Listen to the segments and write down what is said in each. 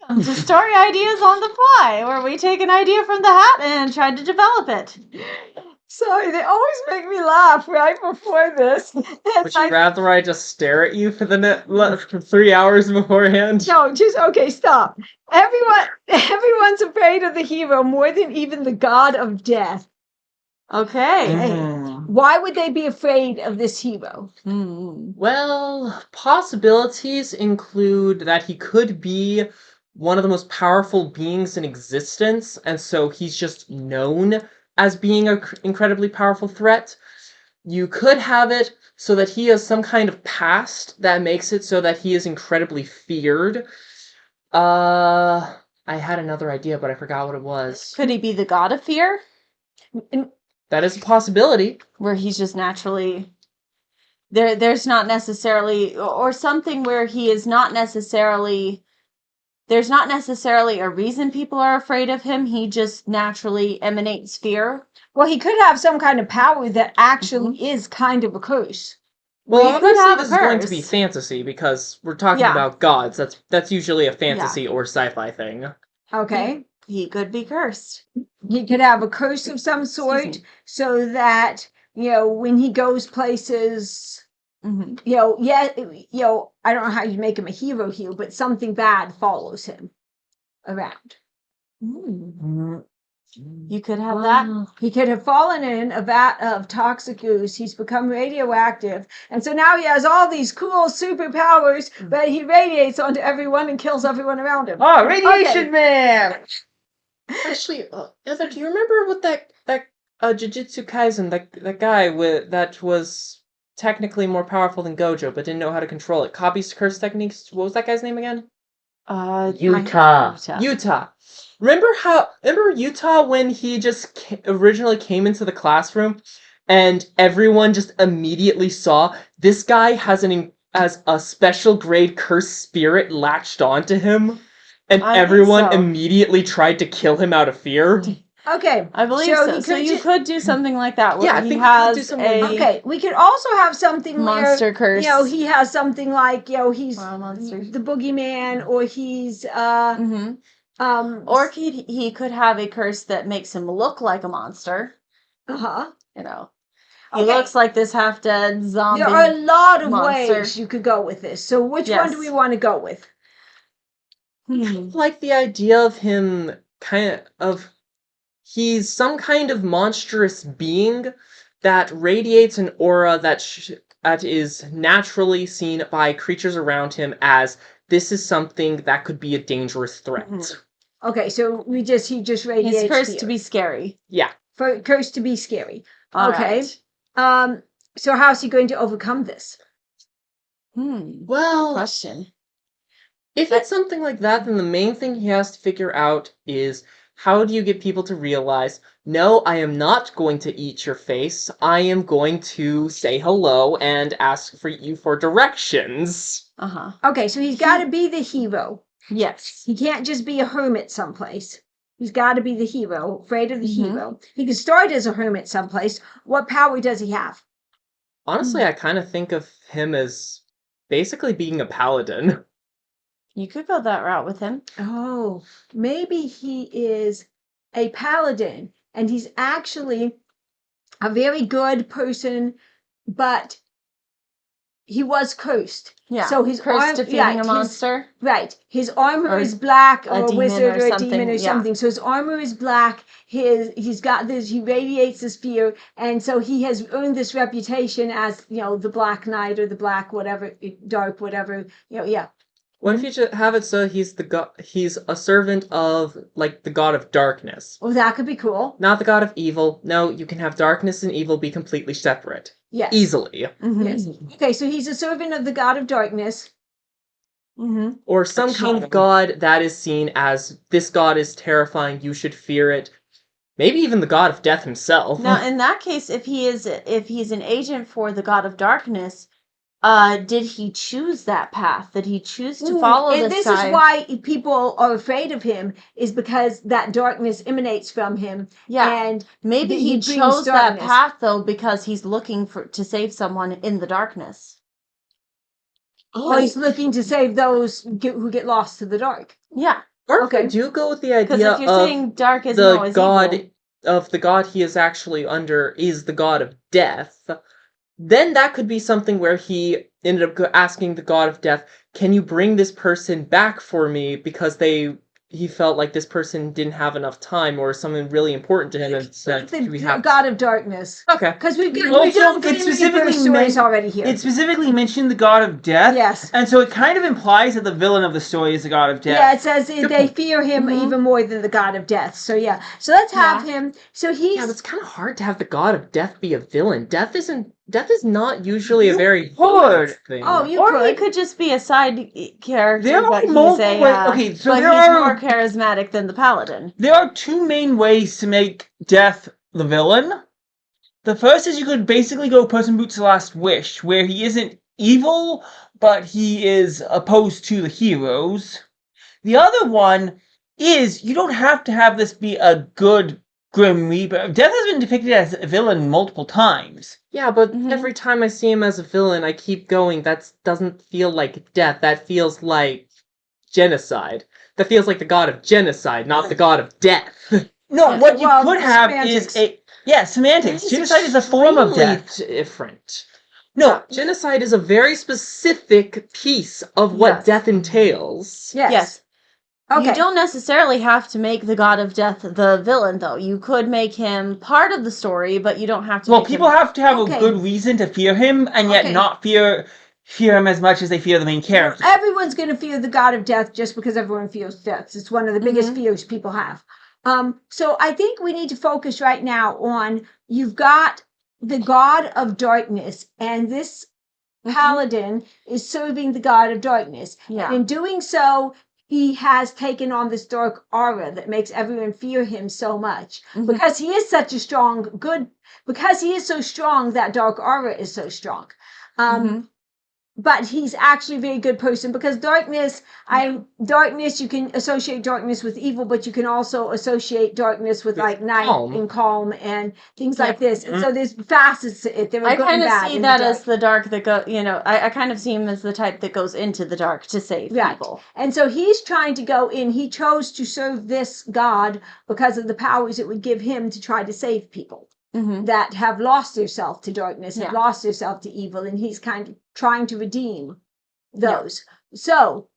To story ideas on the fly, where we take an idea from the hat and try to develop it. Sorry, they always make me laugh right before this. Would you rather I just stare at you for for 3 hours beforehand? No, okay, stop. Everyone's afraid of the hero more than even the god of death. Okay. Why would they be afraid of this hero? Well, possibilities include that he could be one of the most powerful beings in existence, and so he's just known as being an incredibly powerful threat. You could have it so that he has some kind of past that makes it so that he is incredibly feared. I had another idea, but I forgot what it was. Could he be the god of fear? That is a possibility. Where he's just naturally... There's not necessarily... Or something where he is not necessarily... There's not necessarily a reason people are afraid of him. He just naturally emanates fear. Well, he could have some kind of power that actually is kind of a curse. Well, he could have this a is going to curse. be fantasy because we're talking about gods. That's usually a fantasy or sci-fi thing. Okay. He could be cursed. He could have a curse of some sort so that, when he goes places, I don't know how you make him a hero here, but something bad follows him around. You could have that. He could have fallen in a vat of toxic ooze. He's become radioactive. And so now he has all these cool superpowers, but he radiates onto everyone and kills everyone around him. Oh, Radiation Man! Actually, Heather, do you remember what that Jujutsu Kaisen, that guy that was technically more powerful than Gojo, but didn't know how to control it? Copies curse techniques. What was that guy's name again? Yuta. Remember Yuta when he just originally came into the classroom, and everyone just immediately saw this guy has a special grade cursed spirit latched onto him, and everyone immediately tried to kill him out of fear. Okay, I believe so. So you could do something like that. Where I he think has we could do something like that. Okay, we could also have something monster curse. he has something like he's monster. the boogeyman, or he's or he could have a curse that makes him look like a monster. He looks like this half-dead zombie. There are a lot of monster. ways you could go with this. So which one do we want to go with? I like the idea of him he's some kind of monstrous being that radiates an aura that is naturally seen by creatures around him as this is something that could be a dangerous threat. Okay, so he just radiates. He's cursed fear. to be scary. Yeah. Cursed to be scary. All okay. Right. So how's he going to overcome this? Well, question. If it's something like that, then the main thing he has to figure out is how do you get people to realize, no, I am not going to eat your face. I am going to say hello and ask for you for directions. Okay, so he's got to be the hero. Yes. He can't just be a hermit someplace. He's got to be the hero, afraid of the hero. He can start as a hermit someplace. What power does he have? Honestly, I kind of think of him as basically being a paladin. You could go that route with him. Oh, maybe he is a paladin, and he's actually a very good person, but he was cursed. Yeah. So his cursed defeating a monster. His armor is black, or a wizard, or a something. demon, or something. So his armor is black. He's got this. He radiates this fear, and so he has earned this reputation as the Black Knight, or the Black whatever, dark whatever. What if you just have it so he's a servant of, the god of darkness? Oh, that could be cool. Not the god of evil. No, you can have darkness and evil be completely separate. Yes. Easily. Yes. Okay, so he's a servant of the god of darkness. Or some kind of god that is seen as, this god is terrifying, you should fear it. Maybe even the god of death himself. Now, in that case, if he's an agent for the god of darkness, did he choose that path? Did he choose to follow this guy? And this is why people are afraid of him, is because that darkness emanates from him. Yeah. And maybe he chose that path, though, because he's looking to save someone in the darkness. Or he's looking to save those who get lost to the dark. Yeah, Or if Okay. we do go with the because idea if you're of saying dark isn't the always god evil, of the god he is actually under is the god of death, then that could be something where he ended up asking the god of death, "Can you bring this person back for me?" Because he felt like this person didn't have enough time or something really important to him, and said, The "We have." God of Darkness. Okay. Because we've Well, done it's three specifically stories meant- already here. It specifically mentioned the god of death. Yes. And so it kind of implies that the villain of the story is the god of death. Yeah, it says Good they point. fear him Mhm. even more than the God of Death. So yeah, so let's have him. So he's Yeah, but it's kind of hard to have the god of death be a villain. Death is not usually a very could. villainous thing. Oh, you or could. he could just be a side character, There are but he's multiple ways- okay, so but there he's are- more charismatic than the paladin. There are two main ways to make Death the villain. The first is you could basically go Puss in Boots' Last Wish, where he isn't evil, but he is opposed to the heroes. The other one is you don't have to have this be a good Grim Reaper. Death has been depicted as a villain multiple times. Yeah, but Mhm. every time I see him as a villain, I keep going. That doesn't feel like death. That feels like genocide. That feels like the god of genocide, not the god of death. No, Yeah, what you well, could have semantics. is semantics. It's Genocide is a form of extremely death. different. No, Genocide is a very specific piece of what Yes. death entails. yes. Yes. Okay. You don't necessarily have to make the god of death the villain, though. You could make him part of the story, but you don't have to. well, make people him... have to have Okay. a good reason to fear him, and yet Okay. not fear him as much as they fear the main character. Everyone's going to fear the God of Death just because everyone fears death. It's one of the biggest fears people have. So I think we need to focus right now on you've got the God of Darkness, and this paladin is serving the God of Darkness. Yeah. And in doing so, he has taken on this dark aura that makes everyone fear him so much. Mhm. Because he is such a because he is so strong, that dark aura is so strong. Mhm. But he's actually a very good person because darkness, you can associate darkness with evil, but you can also associate darkness with like night calm. and calm and things Yeah. like this. And so there's facets to it. There are I good kind and of bad see in that the dark. as the dark that go. I kind of see him as the type that goes into the dark to save Right. people. And so he's trying to go in. He chose to serve this God because of the powers it would give him to try to save people Mm-hmm. that have lost themselves to darkness, have Yeah. lost themselves to evil, and he's kind of trying to redeem Yeah. those. So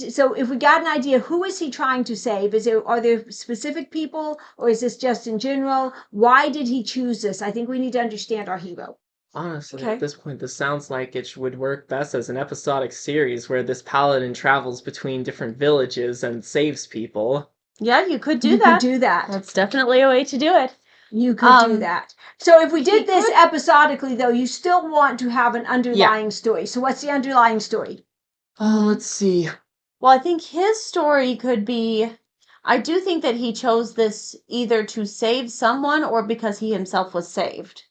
so if we got an idea, who is he trying to save? Are there specific people, or is this just in general? Why did he choose this? I think we need to understand our hero. Honestly, Okay. at this point, this sounds like it would work best as an episodic series where this paladin travels between different villages and saves people. Yeah, you could do You that. could do that. That's definitely a way to do it. You could do Um, that. So if we he did this could- episodically, though, you still want to have an underlying story. So what's the underlying story? Oh, let's see. Well, I think his story could be. I do think that he chose this either to save someone or because he himself was saved.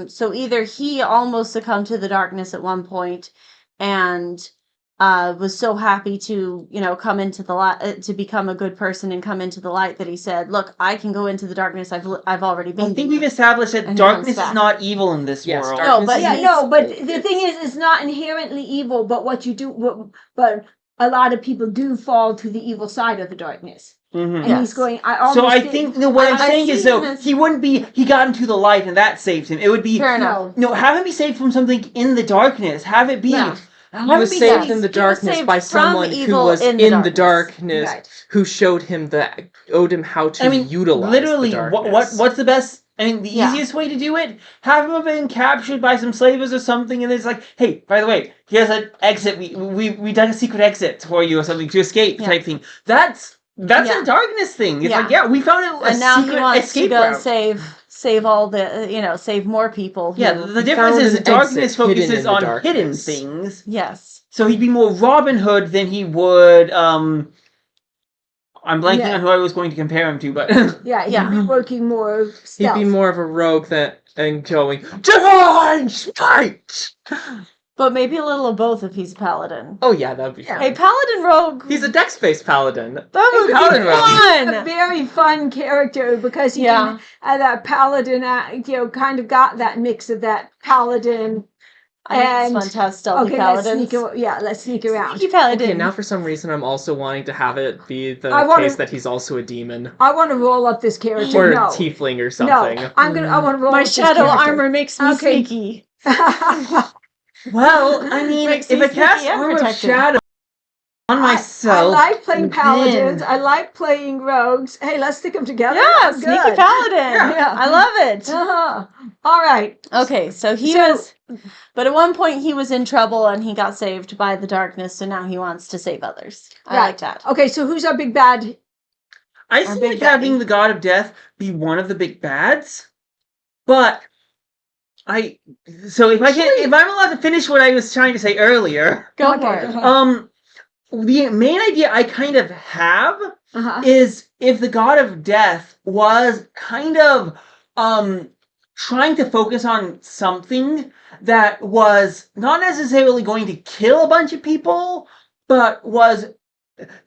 So either he almost succumbed to the darkness at one point, and was so happy to come into the light, to become a good person and come into the light, that he said, "Look, I can go into the darkness. I've already been." I think there." we've established that And he darkness comes is back. not evil in this Yes, world. darkness No, but is- Yeah, he's- no, but the thing is, it's not inherently evil. But what you do, but a lot of people do fall to the evil side of the darkness. Mhm. And Yes. he's going. I almost. So I did- think what I'm I saying see is though him as- he wouldn't be. He got into the light and that saved him. It would be Fair enough. No. have him be saved from something in the darkness. Have it be. Yeah. Have He it was be saved saved- in the he was darkness saved by from someone who evil was in in the the darkness, Right. who showed him owed him how to I mean, utilize literally, the what darkness. what's the best? I mean, the Yeah. easiest way to do it: have him have been captured by some slavers or something, and it's like, hey, by the way, here's an exit. We done a secret exit for you or something to escape Yeah. type thing. That's Yeah. a darkness thing. It's Yeah. like, yeah, we found a And now he secret wants to escape go route. save all the save more people. who- Yeah, the He difference found is an darkness exit hidden focuses in the on hidden darkness. things. Yes. So he'd be more Robin Hood than he would. I'm blanking Yeah. on who I was going to compare him to, but Yeah, Yeah. he'd be working more He'd stealth. be more of a rogue and going divine spite. But maybe a little of both if he's a paladin. Oh yeah, that'd be Yeah. fun. Hey, paladin rogue. He's a dex-based paladin. That would be paladin rogue. a fun. very fun character because he Yeah. can, that paladin, kind of got that mix of that paladin I think it's And- fun to have stealthy Okay, paladins. let's sneak around. Sneaky paladin. Okay, now for some reason I'm also wanting to have it be the I wanna- case that he's also a demon. I want to roll up this character. Or a No. tiefling or something. No, I want to roll My up this shadow character. armor makes me Okay. sneaky. Well, I mean, Makes if me I cast sneaky and Armor of protected. Shadow on I myself, like playing paladins. then- I like playing rogues. Hey, let's stick them together. Yeah, I'm sneaky good. paladin. Yeah. I love it. Uh-huh. All right. Okay, so he So- was, but at one point he was in trouble and he got saved by the darkness, so now he wants to save others. I Right. like that. Okay, so who's our big bad? I Our see big like having baddie. the God of Death be one of the big bads, but so if I'm allowed to finish what I was trying to say earlier, Go Okay, for go it. ahead. the main idea I kind of have Uh-huh. is if the God of Death was kind of trying to focus on something that was not necessarily going to kill a bunch of people, but was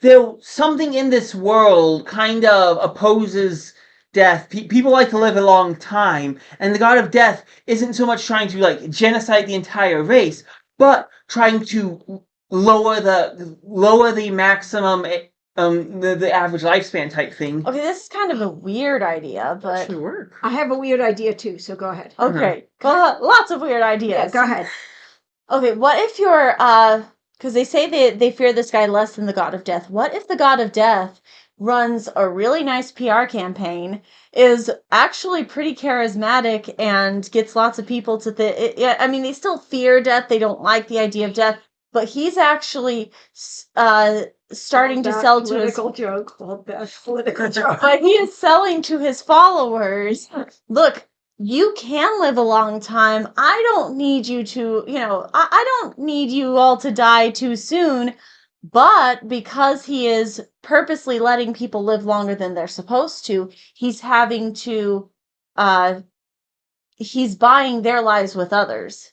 there something in this world kind of opposes death. People like to live a long time, and the God of Death isn't so much trying to like genocide the entire race, but trying to lower the maximum the average lifespan type thing. Okay, this is kind of a weird idea, but Actually work. I have a weird idea too, so go ahead. okay. Lots of weird ideas. Yeah, go ahead. Okay, what if you're because they say they fear this guy less than the God of Death. What if the God of Death runs a really nice PR campaign, is actually pretty charismatic, and gets lots of people to I mean, they still fear death. They don't like the idea of death, but he's actually starting to sell to his joke. Political joke. but he is selling to his followers, look, you can live a long time. I don't need you to, I don't need you all to die too soon. But because he is purposely letting people live longer than they're supposed to, he's having to, he's buying their lives with others,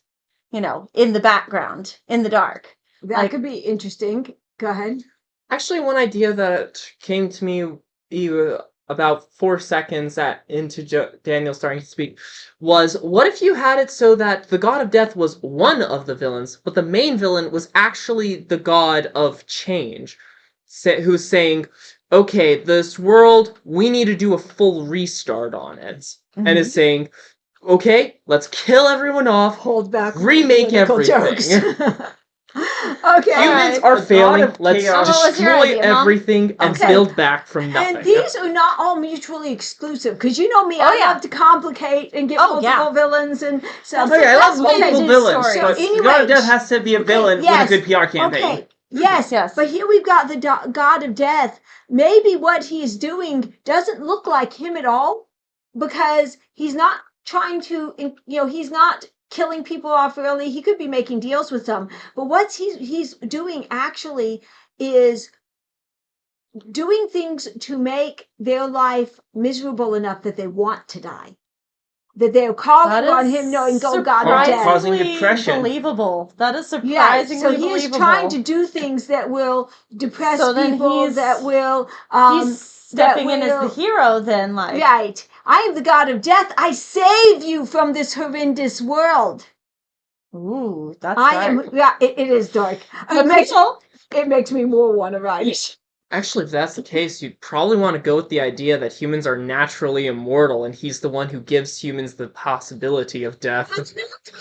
in the background, in the dark. That could be interesting. Go ahead. Actually, one idea that came to me about 4 seconds into Daniel starting to speak was, what if you had it so that the God of Death was one of the villains, but the main villain was actually the God of Change, who's saying, okay, this world, we need to do a full restart on it, and is saying, okay, let's kill everyone off, Hold back. remake political everything. jokes. Okay. Humans Alright. are The God failing. of Let's Chaos. Oh, what was your destroy idea, Mom? everything and Okay. build back from nothing. And these are not all mutually exclusive, because you know me, Oh, I yeah. love to complicate and get Oh, multiple yeah. villains and stuff. Okay, I love That's what multiple it is, villains, story. but So the God of anyway, Death has to be a villain yes, with a good PR campaign. Okay. Yes, Yes. but here we've got the God of Death. Maybe what he's doing doesn't look like him at all, because he's not trying to, he's not killing people off early. He could be making deals with them, but what he's doing actually is doing things to make their life miserable enough that they want to die. That they're calling on him, knowing, "Go, God of Death." Causing surprisingly depression. believable. That is Yeah, surprisingly so he believable. is trying to do things that will depress So then people, he's- that will He's stepping in as will- the hero then, like. right. I am the God of Death. I save you from this horrendous world. Ooh, that's I dark. am. Yeah, it is dark. But It makes me more want to write. Actually, if that's the case, you'd probably want to go with the idea that humans are naturally immortal, and he's the one who gives humans the possibility of death.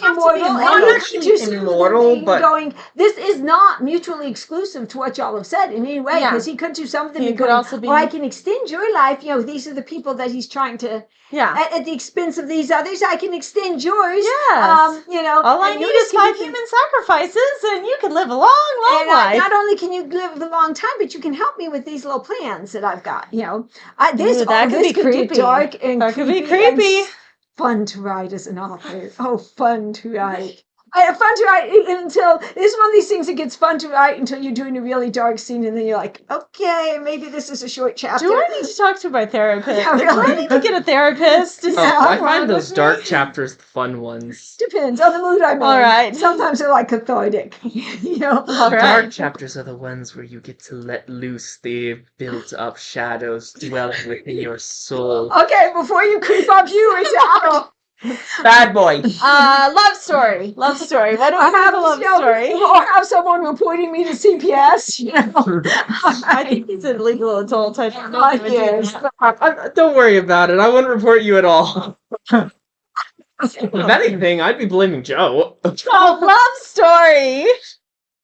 Immortal, and Not you're actually just immortal, but- going. This is not mutually exclusive to what y'all have said in any way, Yeah. because he could do something. He and could going, also be- "Oh, I can extend your life." These are the people that he's trying to. Yeah. At the expense of these others, I can extend yours. Yes. All I and need you is just can 5 be- human sacrifices, and you can live a long, long And life. not only can you live a long time, but you can help me with these little plans that I've got. This Ooh, that could this be could creepy. get dark and That could be and creepy. fun to write as an author. Oh, fun to write. Fun to write until this is one of these things that gets fun to write until you're doing a really dark scene, and then you're like, okay, maybe this is a short chapter. Do I need to talk to my therapist? Yeah, Do I really. need to get a therapist to Oh, sit I around find those with dark me? chapters the fun ones. Depends on the mood I'm in. All right. Sometimes they're like cathartic. All right. Dark chapters are the ones where you get to let loose the built-up shadows dwelling within your soul. Okay, before you creep our viewers out, Bad boy. Love story. Love story. What do we have a love story? or have someone reporting me to CPS. You know, I think he's a legal adult. I don't know. if he would do yes. that. Don't worry about it. I wouldn't report you at all. If anything, I'd be blaming Joe. Oh, love story.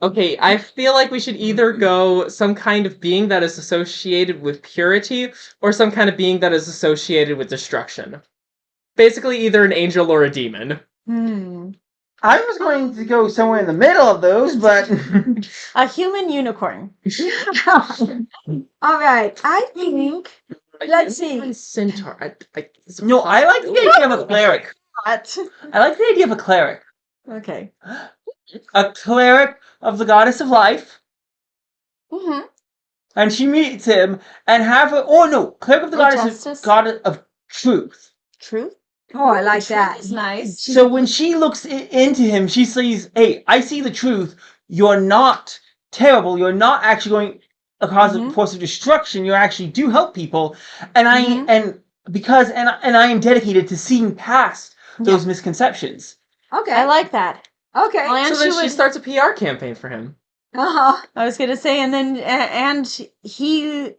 Okay, I feel like we should either go some kind of being that is associated with purity, or some kind of being that is associated with destruction. Basically, either an angel or a demon. I was going to go somewhere in the middle of those, but A human unicorn. All right. I think. Let's see. Centaur. no, I like the idea of a cleric. What? I like the idea of a cleric. Okay. A cleric of the goddess of life. Mm-hmm. And she meets him and have a cleric of the Or goddess justice. goddess of truth. Truth. Oh, I like that. Is nice. So when she looks into him, she sees, hey, I see the truth. You're not terrible. You're not actually going a cause of force of destruction. You actually do help people. And I am dedicated to seeing past those misconceptions. Okay. I like that. Okay. Well, and So then she she would- starts a PR campaign for him. I was gonna say, and then and he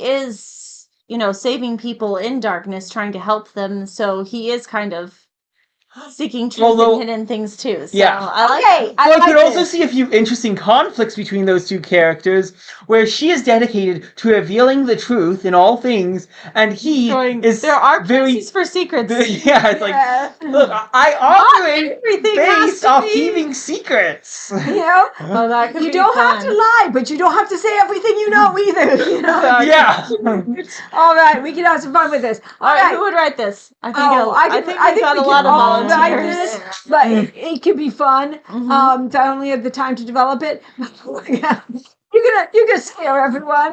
is, saving people in darkness, trying to help them. So he is kind of seeking truth Although- and hidden things too. So Yeah. I like Okay. that. I Well, I like could also this. see a few interesting conflicts between those two characters, where she is dedicated to revealing the truth in all things, and he is there are very places for secrets. yeah. It's like, Yeah. look, I operate Everything has based to off be. keeping secrets. You know, Oh, that could you be don't have fun. to lie, but you don't have to say everything you know either. You know. Yeah. All right, we can have some fun with this. All right, who would write this? I think I got we a lot can of all write volunteers. this, but it could be fun. Mhm. I only have the time to develop it. You can scare everyone.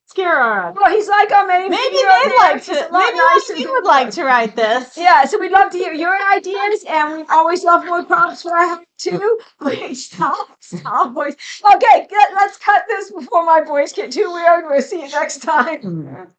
Scare our. Well, he's like our main. Maybe hero they'd there. like He's to. a lot Maybe one nicer of you than would like to write this. Yeah, so we'd love to hear your ideas, and we always love more prompts for our too. Wait, stop, boys. Okay, let's cut this before my boys get too weird. We'll see you next time.